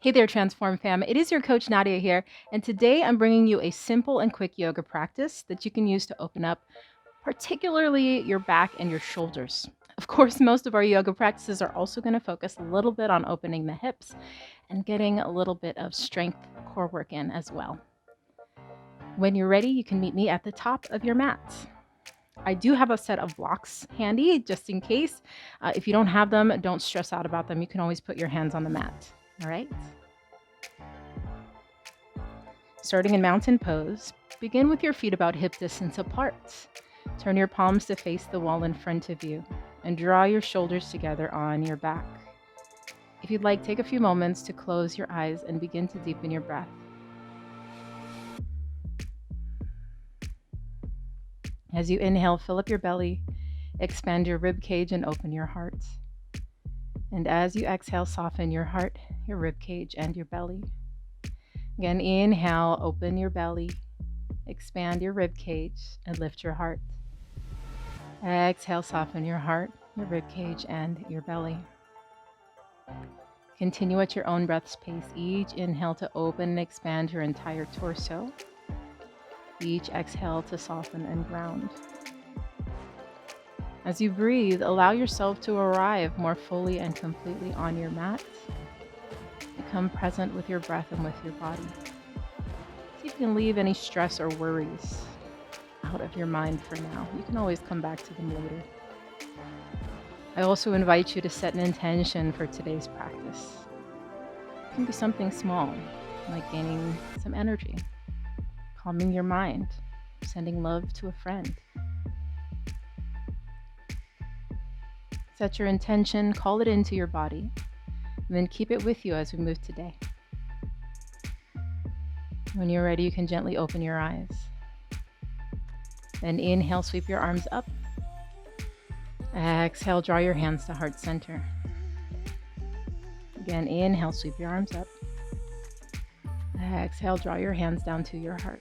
Hey there, Transform fam. It is your coach Nadia here, and today I'm bringing you a simple and quick yoga practice that you can use to open up, particularly your back and your shoulders. Of course, most of our yoga practices are also going to focus a little bit on opening the hips and getting a little bit of strength core work in as well. When you're ready, you can meet me at the top of your mat. I do have a set of blocks handy just in case. If you don't have them, don't stress out about them. You can always put your hands on the mat. All right? Starting in mountain pose, begin with your feet about hip distance apart. Turn your palms to face the wall in front of you and draw your shoulders together on your back. If you'd like, take a few moments to close your eyes and begin to deepen your breath. As you inhale, fill up your belly, expand your rib cage, and open your heart. And as you exhale, soften your heart, your rib cage, and your belly. Again, inhale, open your belly, expand your rib cage, and lift your heart. Exhale, soften your heart, your rib cage, and your belly. Continue at your own breath's pace. Each inhale to open and expand your entire torso. Each exhale to soften and ground. As you breathe, allow yourself to arrive more fully and completely on your mat. Become present with your breath and with your body. See if you can leave any stress or worries out of your mind for now. You can always come back to them later. I also invite you to set an intention for today's practice. It can be something small, like gaining some energy, calming your mind, sending love to a friend. Set your intention, call it into your body, and then keep it with you as we move today. When you're ready, you can gently open your eyes. Then inhale, sweep your arms up. Exhale, draw your hands to heart center. Again, inhale, sweep your arms up. Exhale, draw your hands down to your heart.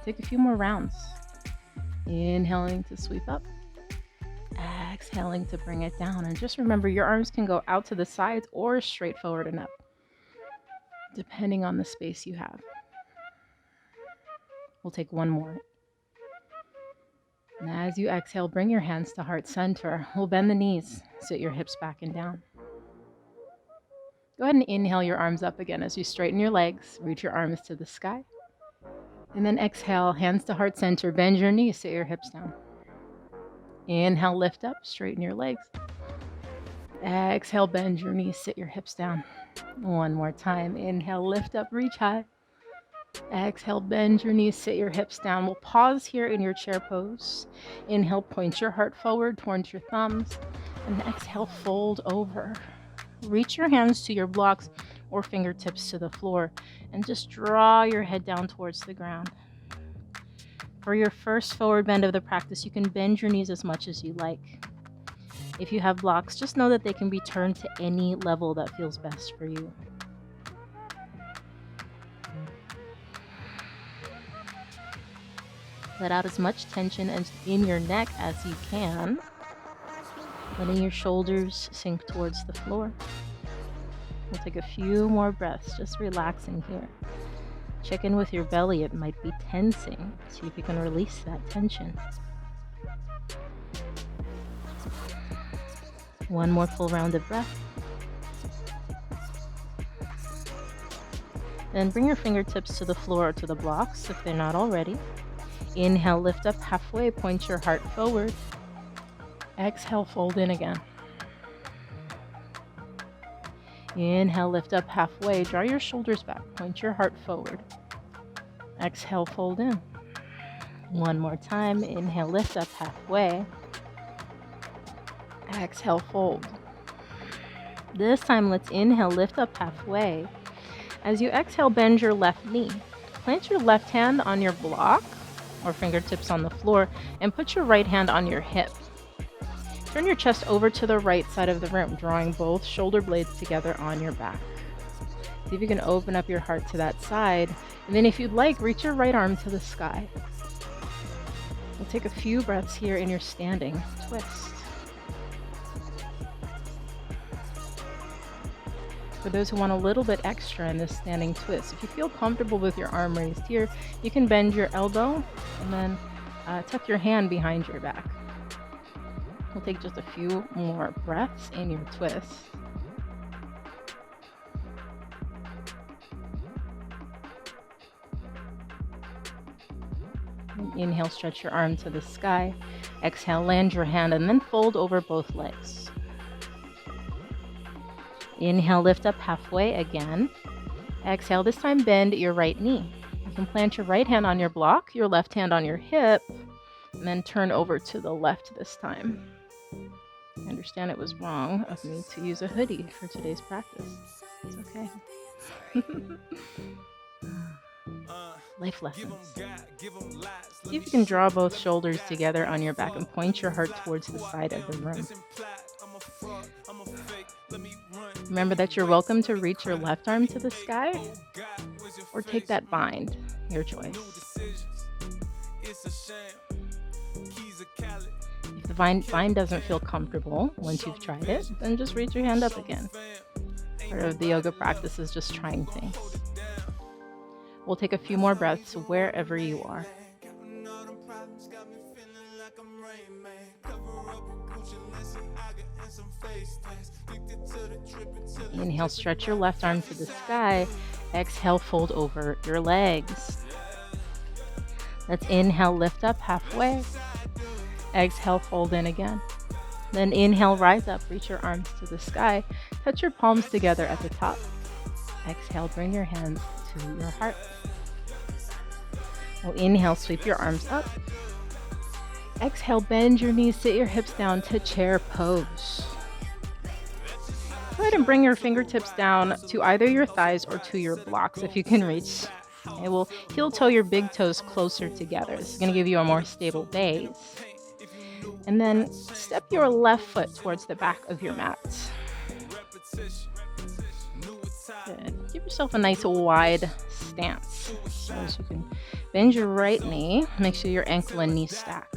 Take a few more rounds. Inhaling to sweep up. Exhaling to bring it down. And just remember, your arms can go out to the sides or straight forward and up, depending on the space you have. We'll take one more. And as you exhale, bring your hands to heart center. We'll bend the knees, sit your hips back and down. Go ahead and inhale your arms up again as you straighten your legs, reach your arms to the sky. And then exhale, hands to heart center, bend your knees, sit your hips down. Inhale, lift up, straighten your legs. Exhale, bend your knees, sit your hips down. One more time. Inhale, lift up, reach high. Exhale, bend your knees, sit your hips down. We'll pause here in your chair pose. Inhale, point your heart forward towards your thumbs. And exhale, fold over. Reach your hands to your blocks or fingertips to the floor. And just draw your head down towards the ground. For your first forward bend of the practice, you can bend your knees as much as you like. If you have blocks, just know that they can be turned to any level that feels best for you. Let out as much tension in your neck as you can, letting your shoulders sink towards the floor. We'll take a few more breaths, just relaxing here. Check in with your belly, it might be tensing. See if you can release that tension. One more full round of breath. Then bring your fingertips to the floor or to the blocks if they're not already. Inhale, lift up halfway, point your heart forward. Exhale, fold in again. Inhale, lift up halfway, draw your shoulders back, point your heart forward. Exhale, fold in. One more time. Inhale, lift up halfway. Exhale, fold. This time, let's inhale, lift up halfway. As you exhale, bend your left knee. Plant your left hand on your block or fingertips on the floor and put your right hand on your hip. Turn your chest over to the right side of the room, drawing both shoulder blades together on your back. See if you can open up your heart to that side. And then if you'd like, reach your right arm to the sky. We'll take a few breaths here in your standing twist. For those who want a little bit extra in this standing twist, if you feel comfortable with your arm raised here, you can bend your elbow and then tuck your hand behind your back. We'll take just a few more breaths in your twist. Inhale, stretch your arm to the sky. Exhale, land your hand and then fold over both legs. Inhale, lift up halfway again. Exhale, this time bend your right knee. You can plant your right hand on your block, your left hand on your hip, and then turn over to the left this time. I understand it was wrong of me to use a hoodie for today's practice. It's okay. Life lessons. See if you can draw both shoulders together on your back and point your heart towards the side of the room. Remember that you're welcome to reach your left arm to the sky or take that bind, your choice. If the bind doesn't feel comfortable once you've tried it, then just reach your hand up again. Part of the yoga practice is just trying things. We'll take a few more breaths wherever you are. Inhale, stretch your left arm to the sky. Exhale, fold over your legs. Let's inhale, lift up halfway. Exhale, fold in again. Then inhale, rise up, reach your arms to the sky. Touch your palms together at the top. Exhale, bring your hands to your heart. We'll inhale, sweep your arms up. Exhale, bend your knees, sit your hips down to chair pose. Go ahead and bring your fingertips down to either your thighs or to your blocks if you can reach. It will heel toe your big toes closer together. This is going to give you a more stable base. And then step your left foot towards the back of your mat. Good. Give yourself a nice wide stance. So as you can bend your right knee, make sure your ankle and knee stack.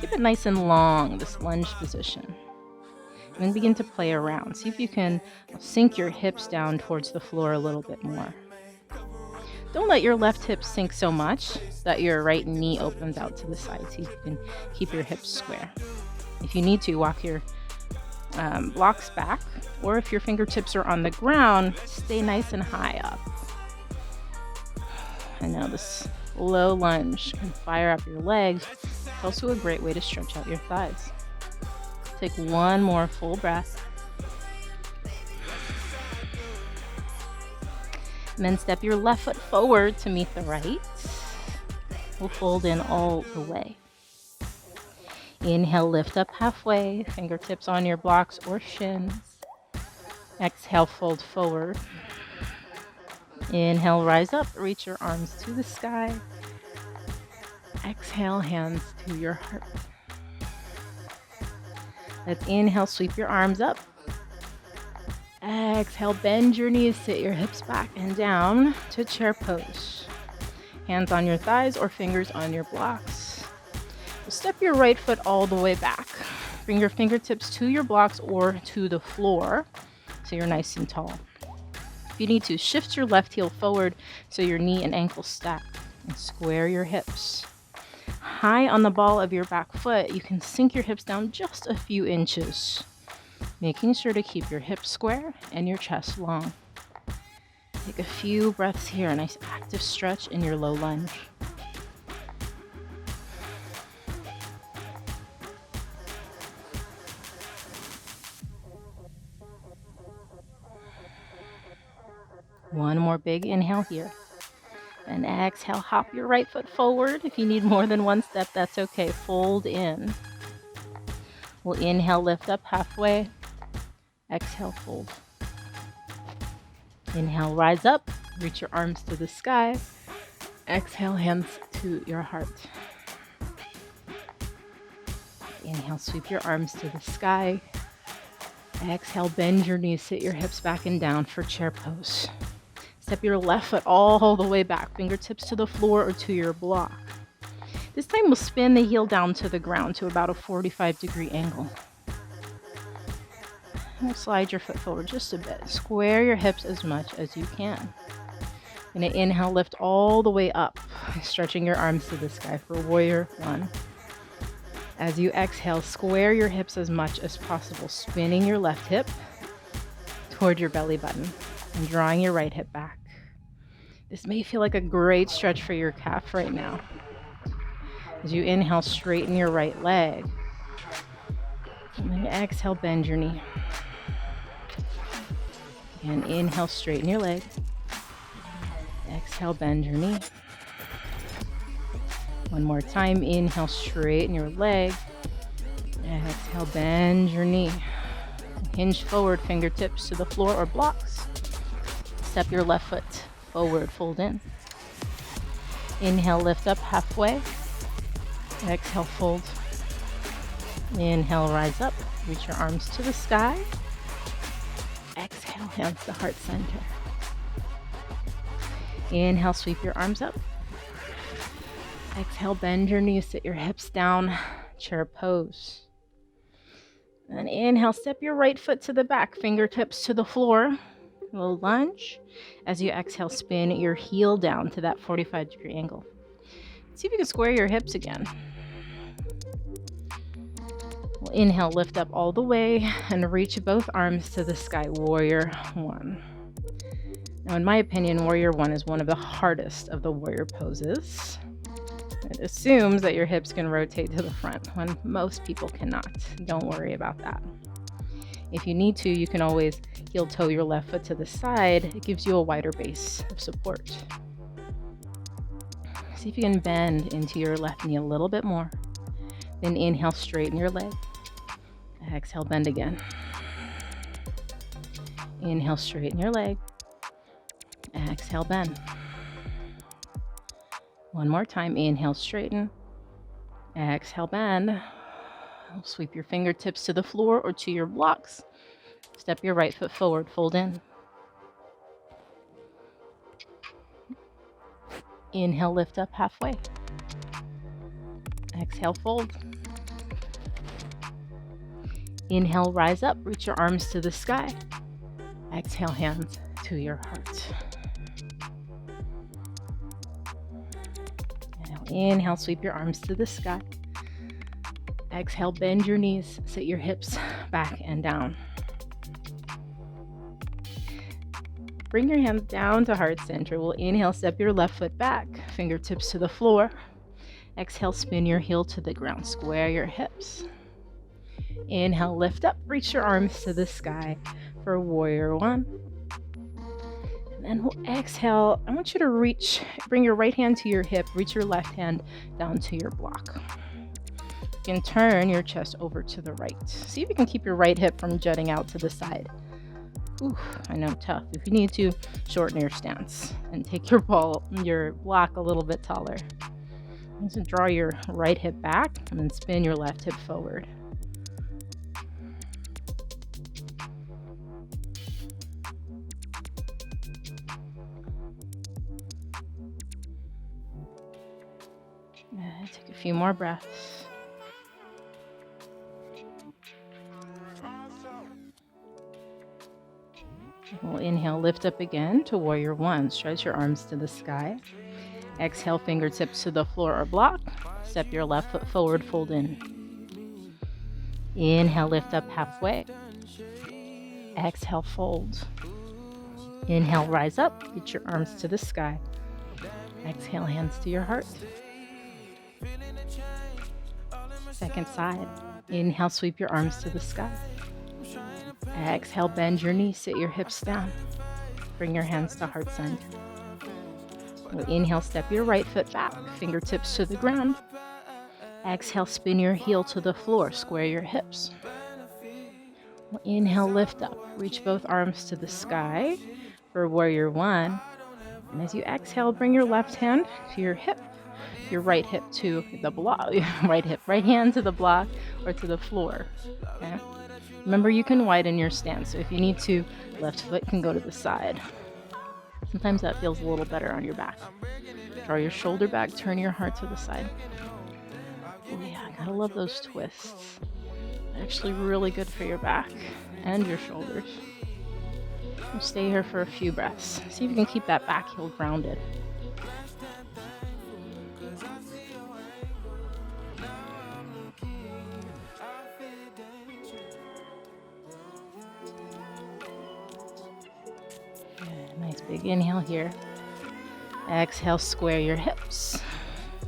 Keep it nice and long, this lunge position. And then begin to play around. See if you can sink your hips down towards the floor a little bit more. Don't let your left hip sink so much that your right knee opens out to the side. See if you can keep your hips square. If you need to, walk your blocks back, or if your fingertips are on the ground, stay nice and high up. I know this low lunge can fire up your legs. It's also a great way to stretch out your thighs. Take one more full breath. And then step your left foot forward to meet the right. We'll fold in all the way. Inhale, lift up halfway, fingertips on your blocks or shins. Exhale, fold forward. Inhale, rise up, reach your arms to the sky. Exhale, hands to your heart. Let's inhale, sweep your arms up. Exhale, bend your knees, sit your hips back and down to chair pose. Hands on your thighs or fingers on your blocks. Step your right foot all the way back. Bring your fingertips to your blocks or to the floor so you're nice and tall. If you need to, shift your left heel forward so your knee and ankle stack and square your hips. High on the ball of your back foot, you can sink your hips down just a few inches, making sure to keep your hips square and your chest long. Take a few breaths here, a nice active stretch in your low lunge. One more big inhale here. And exhale, hop your right foot forward. If you need more than one step, that's okay. Fold in. We'll inhale, lift up halfway. Exhale, fold. Inhale, rise up. Reach your arms to the sky. Exhale, hands to your heart. Inhale, sweep your arms to the sky. Exhale, bend your knees, sit your hips back and down for chair pose. Step your left foot all the way back, fingertips to the floor or to your block. This time we'll spin the heel down to the ground to about a 45-degree angle. We'll slide your foot forward just a bit. Square your hips as much as you can. You're going to inhale, lift all the way up, stretching your arms to the sky for warrior one. As you exhale, square your hips as much as possible, spinning your left hip toward your belly button and drawing your right hip back. This may feel like a great stretch for your calf right now. As you inhale, straighten your right leg. And then exhale, bend your knee. And inhale, straighten your leg. Exhale, bend your knee. One more time. Inhale, straighten your leg. Exhale, bend your knee. Hinge forward, fingertips to the floor or blocks. Step your left foot forward, fold in. Inhale, lift up halfway. Exhale, fold. Inhale, rise up. Reach your arms to the sky. Exhale, hands to heart center. Inhale, sweep your arms up. Exhale, bend your knees, sit your hips down, chair pose. And inhale, step your right foot to the back, fingertips to the floor. A little lunge. As you exhale, spin your heel down to that 45-degree angle. See if you can square your hips again. We'll inhale, lift up all the way and reach both arms to the sky, warrior one. Now, in my opinion, warrior one is one of the hardest of the warrior poses. It assumes that your hips can rotate to the front when most people cannot. Don't worry about that. If you need to, you can always heel toe your left foot to the side. It gives you a wider base of support. See if you can bend into your left knee a little bit more. Then inhale, straighten your leg. Exhale, bend again. Inhale, straighten your leg. Exhale, bend. One more time. Inhale, straighten. Exhale, bend. Sweep your fingertips to the floor or to your blocks. Step your right foot forward, fold in. Inhale, lift up halfway. Exhale, fold. Inhale, rise up, reach your arms to the sky. Exhale, hands to your heart. And now inhale, sweep your arms to the sky. Exhale, bend your knees, sit your hips back and down. Bring your hands down to heart center. We'll inhale, step your left foot back, fingertips to the floor. Exhale, spin your heel to the ground, square your hips. Inhale, lift up, reach your arms to the sky for warrior one. And then we'll exhale. I want you to bring your right hand to your hip, reach your left hand down to your block. You can turn your chest over to the right. See if you can keep your right hip from jutting out to the side. Ooh, I know, tough. If you need to, shorten your stance and take your block a little bit taller. So draw your right hip back and then spin your left hip forward. Take a few more breaths. We'll inhale, lift up again to warrior one. Stretch your arms to the sky. Exhale, fingertips to the floor or block. Step your left foot forward, fold in. Inhale, lift up halfway. Exhale, fold. Inhale, rise up. Reach your arms to the sky. Exhale, hands to your heart. Second side. Inhale, sweep your arms to the sky. Exhale, bend your knees, sit your hips down. Bring your hands to heart center. We'll inhale, step your right foot back, fingertips to the ground. Exhale, spin your heel to the floor, square your hips. We'll inhale, lift up, reach both arms to the sky for warrior one. And as you exhale, bring your left hand to your hip, your right hip to the block, right hand to the block or to the floor. Okay? Remember, you can widen your stance, so if you need to, left foot can go to the side. Sometimes that feels a little better on your back. Draw your shoulder back, turn your heart to the side. Oh yeah, I gotta love those twists. Actually really good for your back and your shoulders. We'll stay here for a few breaths. See if you can keep that back heel grounded. Good. Nice big inhale here. Exhale, square your hips.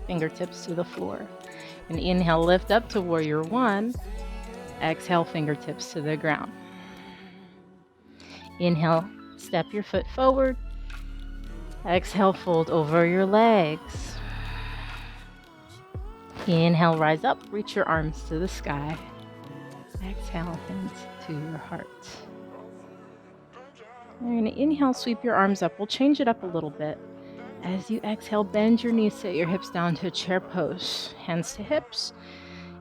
Fingertips to the floor. And inhale, lift up to warrior one. Exhale, fingertips to the ground. Inhale, step your foot forward. Exhale, fold over your legs. Inhale, rise up, reach your arms to the sky. Exhale, hands to your heart. You're going to inhale, sweep your arms up. We'll change it up a little bit. As you exhale, bend your knees, sit your hips down to a chair pose. Hands to hips.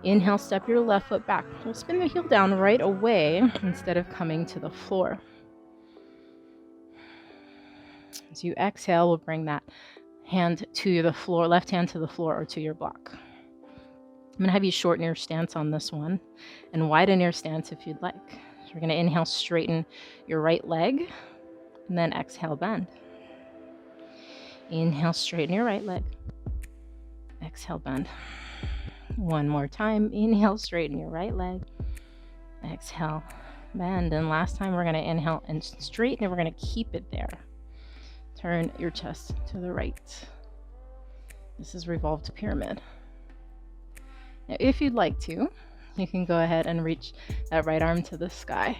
Inhale, step your left foot back. We'll spin the heel down right away instead of coming to the floor. As you exhale, we'll bring that hand to the floor, left hand to the floor or to your block. I'm going to have you shorten your stance on this one and widen your stance if you'd like. So we're going to inhale, straighten your right leg, and then exhale, bend. Inhale, straighten your right leg. Exhale, bend. One more time. Inhale, straighten your right leg. Exhale, bend. And last time, we're going to inhale and straighten, and we're going to keep it there. Turn your chest to the right. This is revolved pyramid. Now, if you'd like to, you can go ahead and reach that right arm to the sky.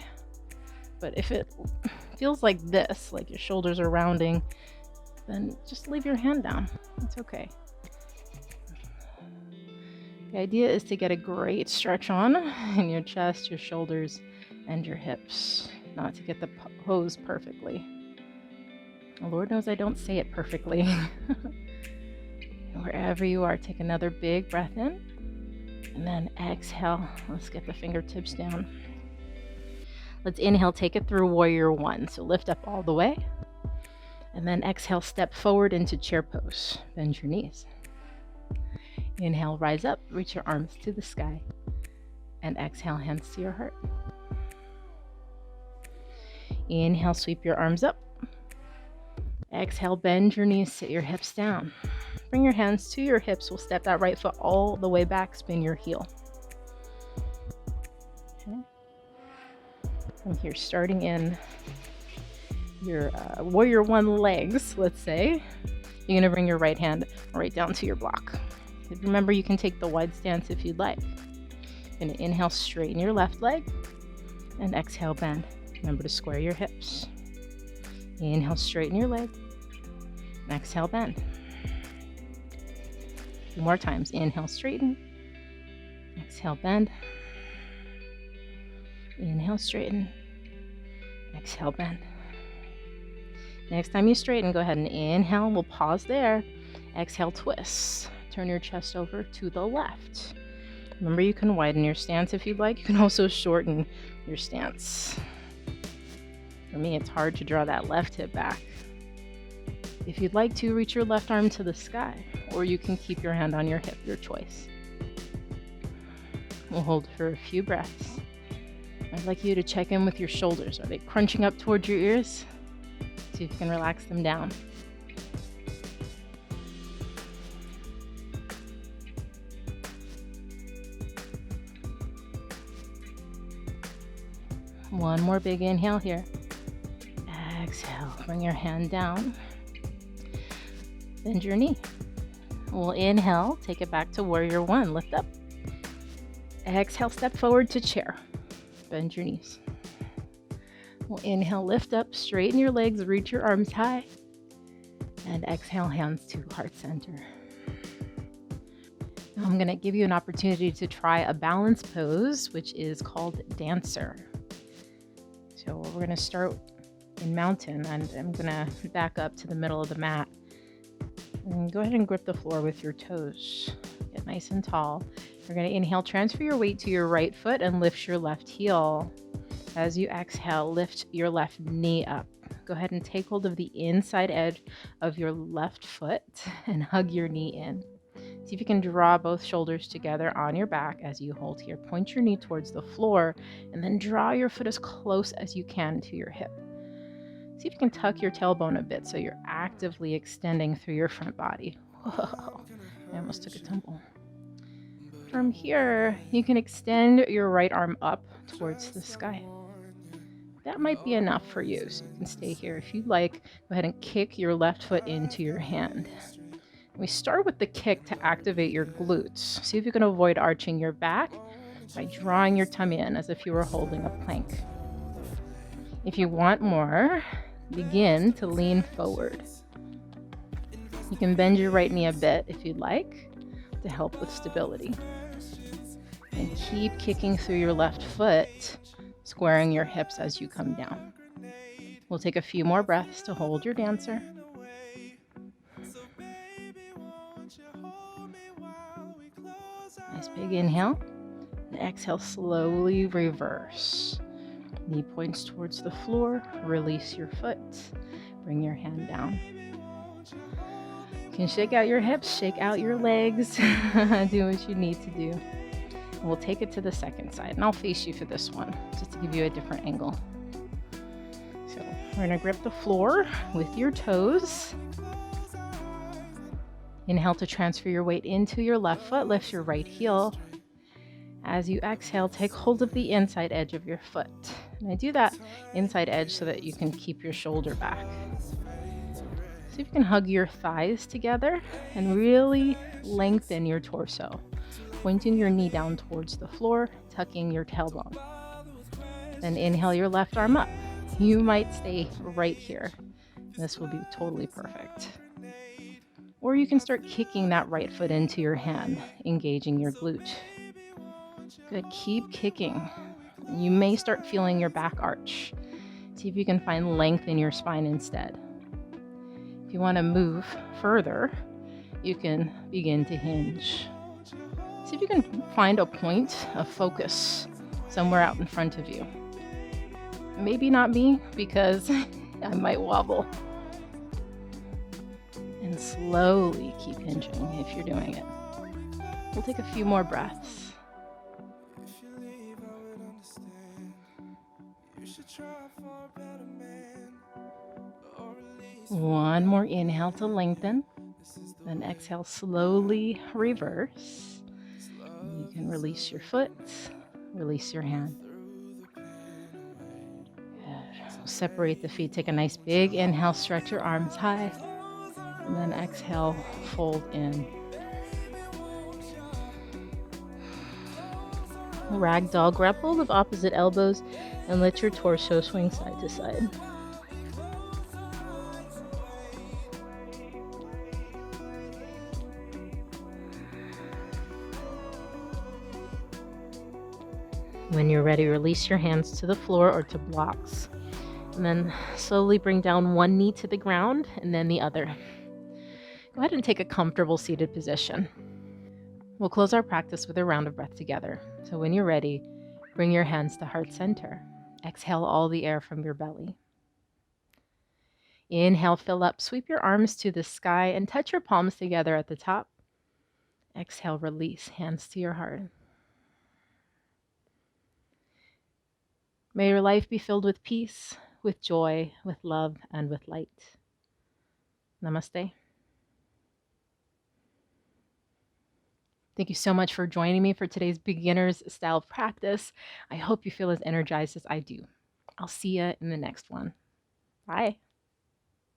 But if it feels like this, like your shoulders are rounding, then just leave your hand down. It's okay. The idea is to get a great stretch on in your chest, your shoulders, and your hips, not to get the pose perfectly. Lord knows I don't say it perfectly. Wherever you are, take another big breath in, and then exhale. Let's get the fingertips down. Let's inhale, take it through warrior one. So lift up all the way. And then exhale, step forward into chair pose. Bend your knees. Inhale, rise up, reach your arms to the sky. And exhale, hands to your heart. Inhale, sweep your arms up. Exhale, bend your knees, sit your hips down. Bring your hands to your hips. We'll step that right foot all the way back, spin your heel. Okay. From here, starting in your warrior one legs, let's say, you're going to bring your right hand right down to your block. Remember, you can take the wide stance if you'd like. You're going to inhale, straighten your left leg, and exhale, bend. Remember to square your hips. Inhale, straighten your leg, and exhale, bend. Two more times. Inhale, straighten, exhale, bend. Inhale, straighten, exhale, bend. Next time you straighten, go ahead and inhale. We'll pause there. Exhale, twist. Turn your chest over to the left. Remember, you can widen your stance if you'd like. You can also shorten your stance. For me, it's hard to draw that left hip back. If you'd like to, reach your left arm to the sky, or you can keep your hand on your hip, your choice. We'll hold for a few breaths. I'd like you to check in with your shoulders. Are they crunching up towards your ears? See if you can relax them down. One more big inhale here. Exhale, bring your hand down. Bend your knee. We'll inhale, take it back to warrior one. Lift up. Exhale, step forward to chair. Bend your knees. We'll inhale, lift up, straighten your legs, reach your arms high. And exhale, hands to heart center. Now I'm going to give you an opportunity to try a balance pose, which is called dancer. So we're going to start in mountain, and I'm going to back up to the middle of the mat. And go ahead and grip the floor with your toes. Get nice and tall. You're going to inhale, transfer your weight to your right foot and lift your left heel. As you exhale, lift your left knee up. Go ahead and take hold of the inside edge of your left foot and hug your knee in. See if you can draw both shoulders together on your back as you hold here. Point your knee towards the floor and then draw your foot as close as you can to your hip. See if you can tuck your tailbone a bit so you're actively extending through your front body. Whoa, I almost took a tumble. From here, you can extend your right arm up towards the sky. That might be enough for you, so you can stay here. If you'd like, go ahead and kick your left foot into your hand. We start with the kick to activate your glutes. See if you can avoid arching your back by drawing your tummy in as if you were holding a plank. If you want more, begin to lean forward. You can bend your right knee a bit if you'd like to help with stability. And keep kicking through your left foot, squaring your hips as you come down. We'll take a few more breaths to hold your dancer. Nice big inhale. And exhale, slowly reverse. Knee points towards the floor. Release your foot. Bring your hand down. You can shake out your hips, shake out your legs. Do what you need to do. And we'll take it to the second side. And I'll face you for this one, just to give you a different angle. So we're going to grip the floor with your toes. Inhale to transfer your weight into your left foot. Lift your right heel. As you exhale, take hold of the inside edge of your foot. And I do that inside edge so that you can keep your shoulder back. See if you can hug your thighs together and really lengthen your torso. Pointing your knee down towards the floor, tucking your tailbone. Then inhale your left arm up. You might stay right here. This will be totally perfect. Or you can start kicking that right foot into your hand, engaging your glute. Good, keep kicking. You may start feeling your back arch. See if you can find length in your spine instead. If you want to move further, you can begin to hinge. See if you can find a point of focus somewhere out in front of you. Maybe not me, because I might wobble. And slowly keep hinging if you're doing it. We'll take a few more breaths. One more inhale to lengthen. Then exhale, slowly reverse. You can release your foot, release your hand. Good. Separate the feet. Take a nice big inhale, stretch your arms high. And then exhale, fold in. Ragdoll, grab hold of opposite elbows and let your torso swing side to side. When you're ready, release your hands to the floor or to blocks. And then slowly bring down one knee to the ground and then the other. Go ahead and take a comfortable seated position. We'll close our practice with a round of breath together. So when you're ready, bring your hands to heart center. Exhale all the air from your belly. Inhale, fill up. Sweep your arms to the sky and touch your palms together at the top. Exhale, release. Hands to your heart. May your life be filled with peace, with joy, with love, and with light. Namaste. Thank you so much for joining me for today's beginner's style practice. I hope you feel as energized as I do. I'll see you in the next one. Bye.